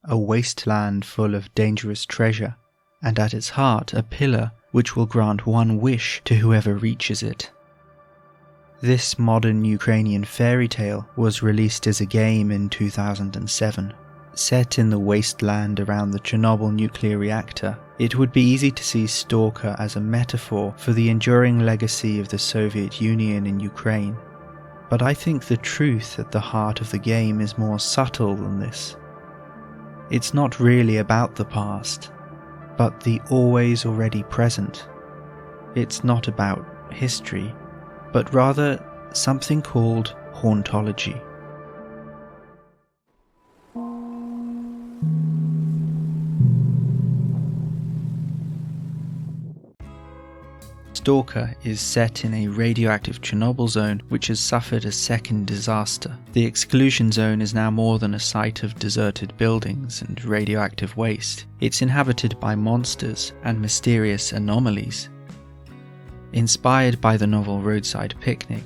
a wasteland full of dangerous treasure, and at its heart a pillar which will grant one wish to whoever reaches it. This modern Ukrainian fairy tale was released as a game in 2007. Set in the wasteland around the Chernobyl nuclear reactor, it would be easy to see S.T.A.L.K.E.R as a metaphor for the enduring legacy of the Soviet Union in Ukraine. But I think the truth at the heart of the game is more subtle than this. It's not really about the past, but the always already present. It's not about history, but rather something called hauntology. S.T.A.L.K.E.R is set in a radioactive Chernobyl zone which has suffered a second disaster. The exclusion zone is now more than a site of deserted buildings and radioactive waste. It's inhabited by monsters and mysterious anomalies. Inspired by the novel Roadside Picnic,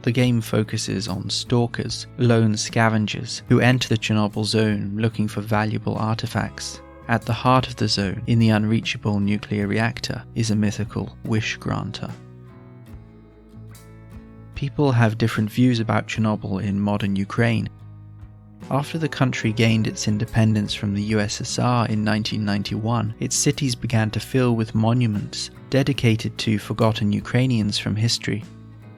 the game focuses on stalkers, lone scavengers who enter the Chernobyl zone looking for valuable artifacts. At the heart of the zone, in the unreachable nuclear reactor, is a mythical wish granter. People have different views about Chernobyl in modern Ukraine. After the country gained its independence from the USSR in 1991, its cities began to fill with monuments dedicated to forgotten Ukrainians from history.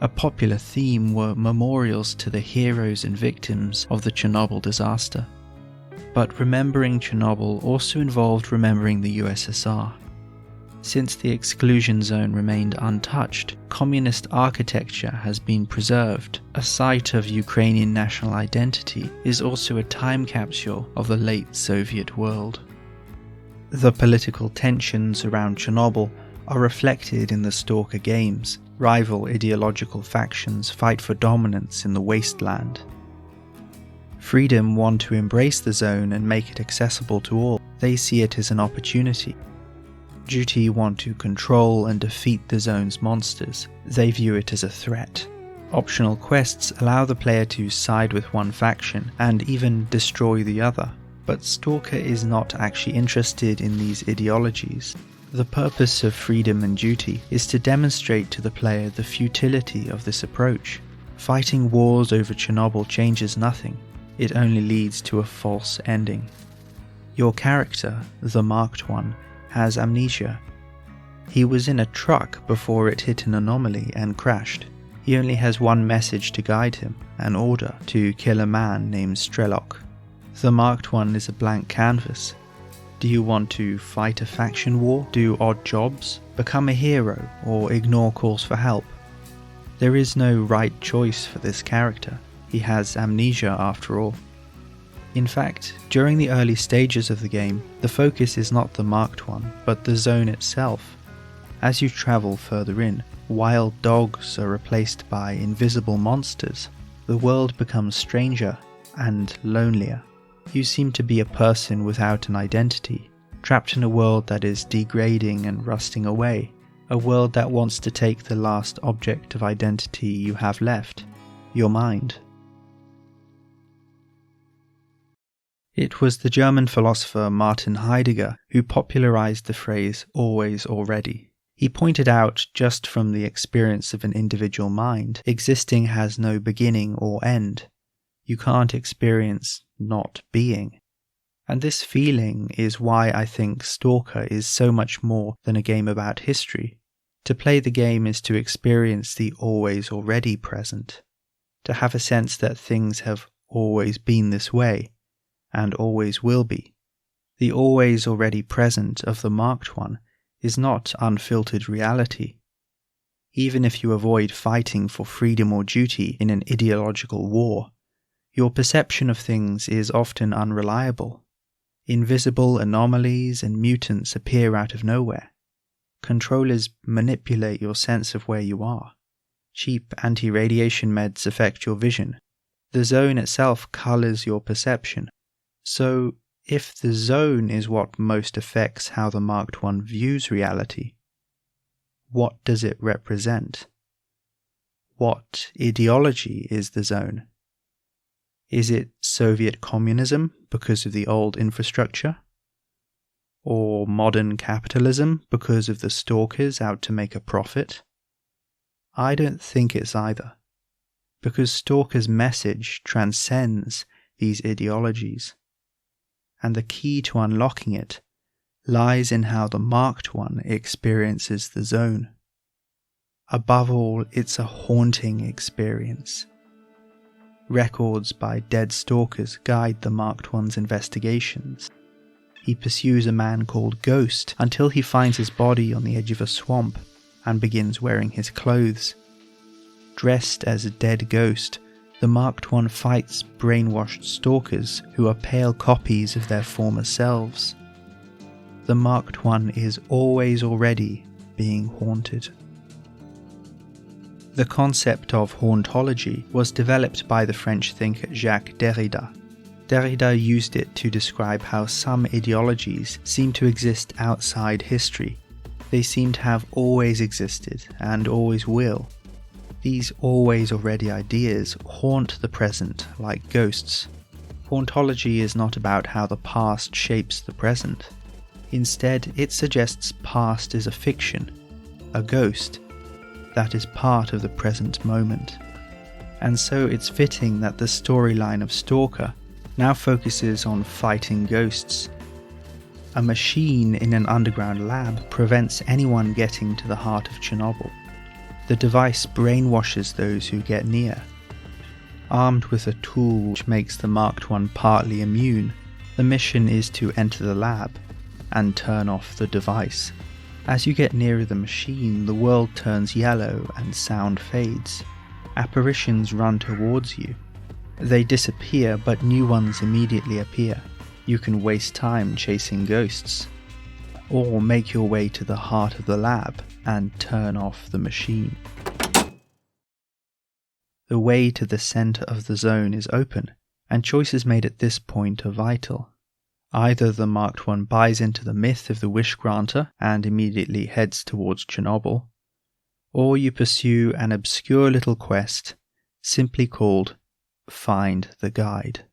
A popular theme were memorials to the heroes and victims of the Chernobyl disaster. But remembering Chernobyl also involved remembering the USSR. Since the exclusion zone remained untouched, communist architecture has been preserved. A site of Ukrainian national identity is also a time capsule of the late Soviet world. The political tensions around Chernobyl are reflected in the S.T.A.L.K.E.R games. Rival ideological factions fight for dominance in the wasteland. Freedom want to embrace the zone and make it accessible to all. They see it as an opportunity. Duty want to control and defeat the zone's monsters. They view it as a threat. Optional quests allow the player to side with one faction and even destroy the other. But S.T.A.L.K.E.R is not actually interested in these ideologies. The purpose of freedom and duty is to demonstrate to the player the futility of this approach. Fighting wars over Chernobyl changes nothing. It only leads to a false ending. Your character, the Marked One, has amnesia. He was in a truck before it hit an anomaly and crashed. He only has one message to guide him, an order to kill a man named Strelok. The Marked One is a blank canvas. Do you want to fight a faction war, do odd jobs, become a hero, or ignore calls for help? There is no right choice for this character. He has amnesia after all. In fact, during the early stages of the game, the focus is not the Marked One, but the zone itself. As you travel further in, wild dogs are replaced by invisible monsters. The world becomes stranger and lonelier. You seem to be a person without an identity, trapped in a world that is degrading and rusting away, a world that wants to take the last object of identity you have left, your mind. It was the German philosopher Martin Heidegger who popularized the phrase always already. He pointed out, just from the experience of an individual mind, existing has no beginning or end. You can't experience not being. And this feeling is why I think S.T.A.L.K.E.R is so much more than a game about history. To play the game is to experience the always already present, to have a sense that things have always been this way, and always will be. The always already present of the Marked One is not unfiltered reality. Even if you avoid fighting for freedom or duty in an ideological war, your perception of things is often unreliable. Invisible anomalies and mutants appear out of nowhere. Controllers manipulate your sense of where you are. Cheap anti-radiation meds affect your vision. The zone itself colors your perception. So, if the zone is what most affects how the Marked One views reality, what does it represent? What ideology is the zone? Is it Soviet communism because of the old infrastructure? Or modern capitalism because of the stalkers out to make a profit? I don't think it's either, because Stalker's message transcends these ideologies, and the key to unlocking it lies in how the Marked One experiences the zone. Above all, it's a haunting experience. Records by dead stalkers guide the Marked One's investigations. He pursues a man called Ghost until he finds his body on the edge of a swamp and begins wearing his clothes. Dressed as a dead ghost, the Marked One fights brainwashed stalkers who are pale copies of their former selves. The Marked One is always already being haunted. The concept of hauntology was developed by the French thinker Jacques Derrida. Derrida used it to describe how some ideologies seem to exist outside history. They seem to have always existed and always will. These always already ideas haunt the present like ghosts. Hauntology is not about how the past shapes the present. Instead, it suggests past is a fiction, a ghost, that is part of the present moment. And so it's fitting that the storyline of Stalker now focuses on fighting ghosts. A machine in an underground lab prevents anyone getting to the heart of Chernobyl. The device brainwashes those who get near. Armed with a tool which makes the Marked One partly immune, the mission is to enter the lab and turn off the device. As you get nearer the machine, the world turns yellow and sound fades. Apparitions run towards you. They disappear, but new ones immediately appear. You can waste time chasing ghosts, or make your way to the heart of the lab and turn off the machine. The way to the center of the zone is open, and choices made at this point are vital. Either the Marked One buys into the myth of the wish granter and immediately heads towards Chernobyl, or you pursue an obscure little quest simply called Find the Guide.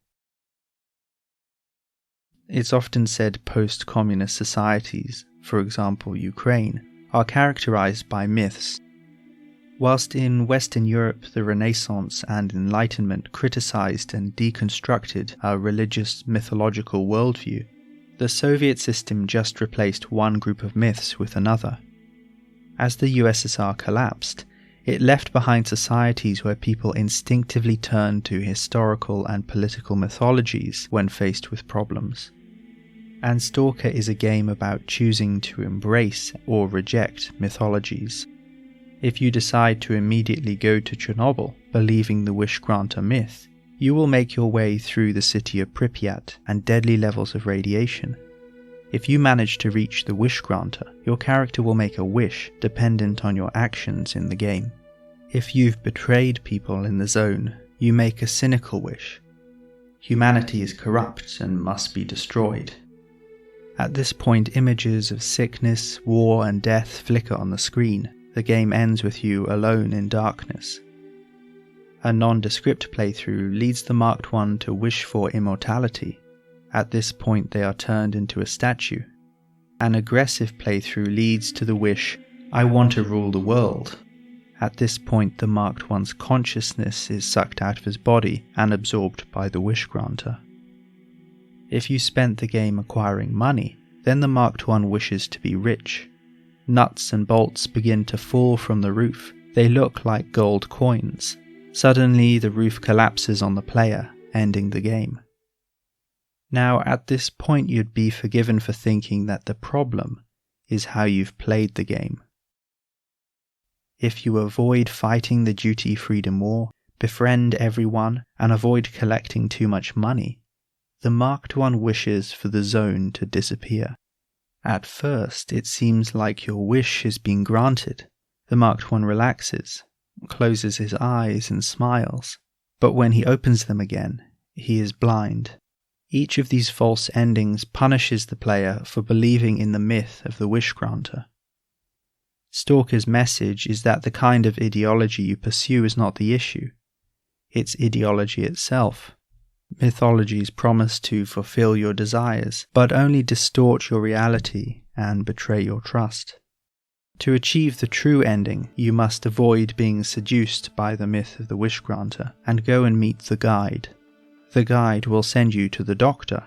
It's often said post-communist societies, for example Ukraine, are characterized by myths. Whilst in Western Europe the Renaissance and Enlightenment criticized and deconstructed a religious mythological worldview, the Soviet system just replaced one group of myths with another. As the USSR collapsed, it left behind societies where people instinctively turned to historical and political mythologies when faced with problems. And Stalker is a game about choosing to embrace or reject mythologies. If you decide to immediately go to Chernobyl, believing the wish granter myth, you will make your way through the city of Pripyat and deadly levels of radiation. If you manage to reach the wish granter, your character will make a wish dependent on your actions in the game. If you've betrayed people in the zone, you make a cynical wish. Humanity is corrupt and must be destroyed. At this point, images of sickness, war and death flicker on the screen. The game ends with you alone in darkness. A nondescript playthrough leads the Marked One to wish for immortality. At this point they are turned into a statue. An aggressive playthrough leads to the wish, I want to rule the world. At this point the Marked One's consciousness is sucked out of his body and absorbed by the wish granter. If you spent the game acquiring money, then the Marked One wishes to be rich. Nuts and bolts begin to fall from the roof. They look like gold coins. Suddenly the roof collapses on the player, ending the game. Now at this point you'd be forgiven for thinking that the problem is how you've played the game. If you avoid fighting the duty freedom war, befriend everyone, and avoid collecting too much money, the Marked One wishes for the zone to disappear. At first it seems like your wish is being granted. The Marked One relaxes, closes his eyes and smiles, but when he opens them again, he is blind. Each of these false endings punishes the player for believing in the myth of the wish granter. Stalker's message is that the kind of ideology you pursue is not the issue. It's ideology itself. Mythologies promise to fulfill your desires, but only distort your reality and betray your trust. To achieve the true ending, you must avoid being seduced by the myth of the wish granter and go and meet the guide. The guide will send you to the doctor.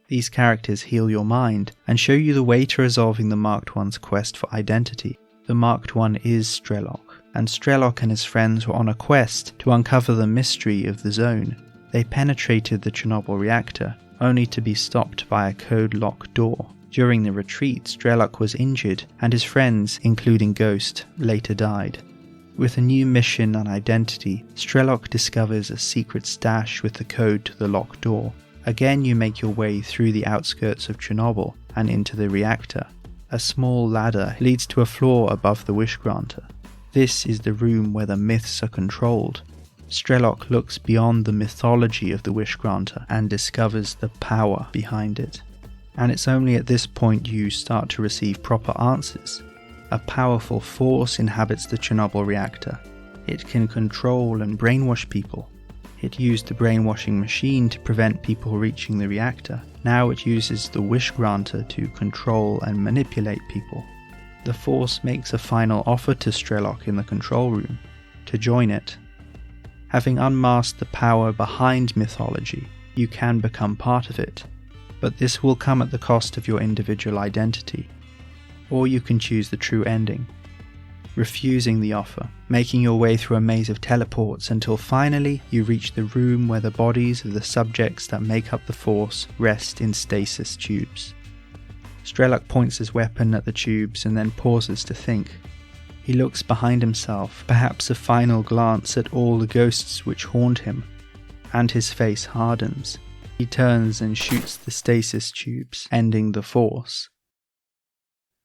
These characters heal your mind and show you the way to resolving the Marked One's quest for identity. The Marked One is Strelok, and Strelok and his friends were on a quest to uncover the mystery of the zone. They penetrated the Chernobyl reactor, only to be stopped by a code-locked door. During the retreat, Strelok was injured, and his friends, including Ghost, later died. With a new mission and identity, Strelok discovers a secret stash with the code to the locked door. Again, you make your way through the outskirts of Chernobyl and into the reactor. A small ladder leads to a floor above the wish granter. This is the room where the myths are controlled. Strelok looks beyond the mythology of the wish granter and discovers the power behind it. And it's only at this point you start to receive proper answers. A powerful force inhabits the Chernobyl reactor. It can control and brainwash people. It used the brainwashing machine to prevent people reaching the reactor. Now it uses the wish granter to control and manipulate people. The force makes a final offer to Strelok in the control room, to join it. Having unmasked the power behind mythology, you can become part of it, but this will come at the cost of your individual identity. Or you can choose the true ending, refusing the offer, making your way through a maze of teleports until finally you reach the room where the bodies of the subjects that make up the force rest in stasis tubes. Strelok points his weapon at the tubes and then pauses to think. He looks behind himself, perhaps a final glance at all the ghosts which haunt him, and his face hardens. He turns and shoots the stasis tubes, ending the force.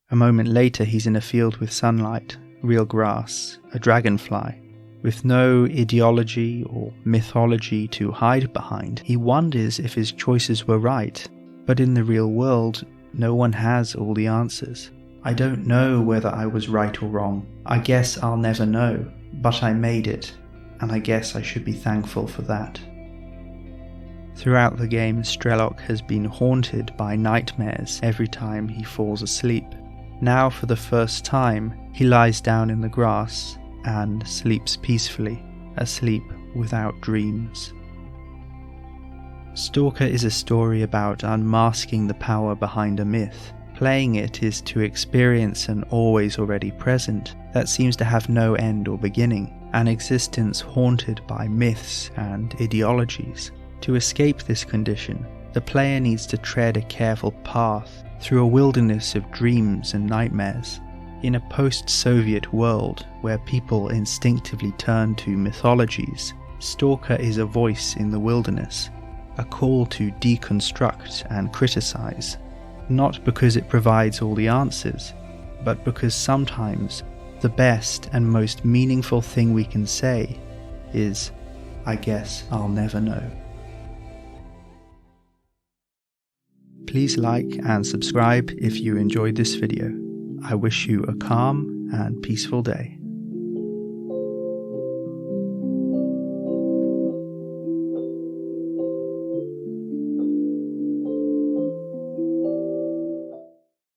A moment later he's in a field with sunlight, real grass, a dragonfly. With no ideology or mythology to hide behind, he wonders if his choices were right, but in the real world, no one has all the answers. I don't know whether I was right or wrong. I guess I'll never know, but I made it, and I guess I should be thankful for that. Throughout the game, Strelok has been haunted by nightmares every time he falls asleep. Now, for the first time, he lies down in the grass and sleeps peacefully, asleep without dreams. S.T.A.L.K.E.R is a story about unmasking the power behind a myth. Playing it is to experience an always already present that seems to have no end or beginning, an existence haunted by myths and ideologies. To escape this condition, the player needs to tread a careful path through a wilderness of dreams and nightmares. In a post-Soviet world where people instinctively turn to mythologies, S.T.A.L.K.E.R is a voice in the wilderness, a call to deconstruct and criticize, not because it provides all the answers, but because sometimes the best and most meaningful thing we can say is, I guess I'll never know. Please like and subscribe if you enjoyed this video. I wish you a calm and peaceful day.